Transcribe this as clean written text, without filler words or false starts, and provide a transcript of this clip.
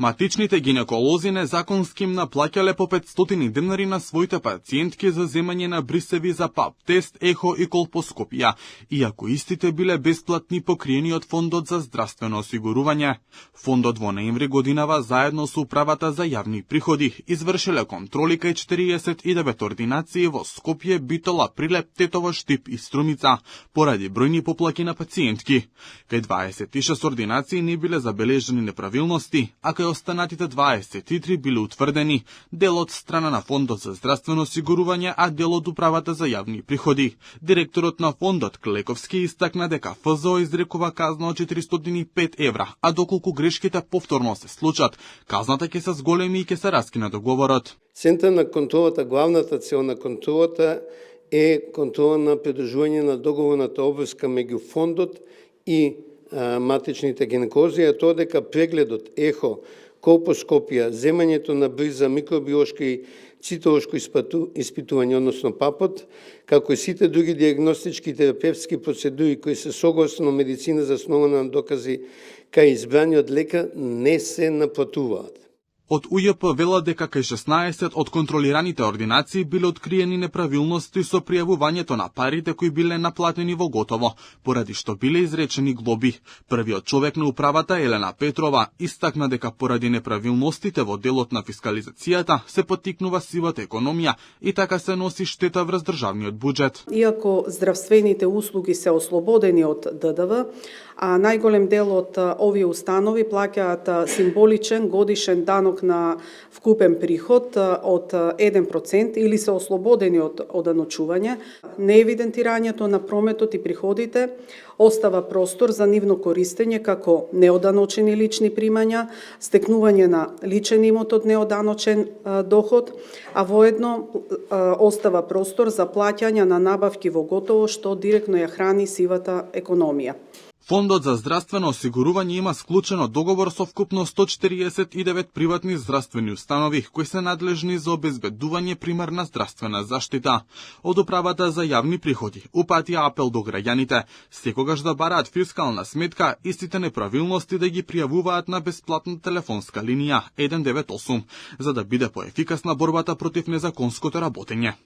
Матичните гинеколози незаконски им наплаќале по 500 денари на своите пациентки за земање на брисеви за ПАП тест, ехо и колпоскопија, иако истите биле бесплатни покриени од Фондот за здравствено осигурување. Фондот во ноември годинава заедно со Управата за јавни приходи извршиле контроли кај 49 ординации во Скопје, Битола, Прилеп, Тетово, Штип и Струмица, поради бројни поплаки на пациентки. Кај 26 ординации не биле забележани неправилности, а кај останатите 23 биле утврдени, дел од страна на Фондот за здравствено осигурување, а дел од Управата за јавни приходи. Директорот на Фондот Клековски истакна дека ФЗО изрекува казна од 405 евра, а доколку грешките повторно се случат, казната ќе се зголеми и ќе се раскина договорот. Центар на контролата, главната цел на контролата е контрола на придржување на договорната обврска меѓу Фондот и матичните гинеколози, а тоа дека прегледот, ехо, колпоскопија, земањето на бриза, микробиолошко и цитолошко испитување, односно ПАПот, како и сите други диагностички и терапевтски процедури кои се согласно медицина заснована на докази кај избраниот лекар, не се наплатуваат. Од УЈП велат дека кај 16 од контролираните ординации биле откриени неправилности со пријавувањето на парите кои биле наплатени во готово, поради што биле изречени глоби. Првиот човек на управата, Елена Петрова, истакна дека поради неправилностите во делот на фискализацијата се поттикнува сивата економија и така се носи штета врз државниот буџет. Иако здравствените услуги се ослободени од ДДВ, а најголем дел од овие установи плаќаат символичен годишен данок на вкупен приход од 1% или се ослободени од оданочување, неевидентирањето на прометот и приходите остава простор за нивно користење како неоданочени лични примања, стекнување на личен имот од неоданочен доход, а воедно остава простор за плаќање на набавки во готово што директно ја храни сивата економија. Фондот за здравствено осигурување има склучено договор со вкупно 149 приватни здравствени установи кои се надлежни за обезбедување примарна здравствена заштита. Од Управата за јавни приходи упатија апел до граѓаните секогаш да бараат фискална сметка, истите неправилности да ги пријавуваат на бесплатна телефонска линија 198 за да биде поефикасна борбата против незаконското работење.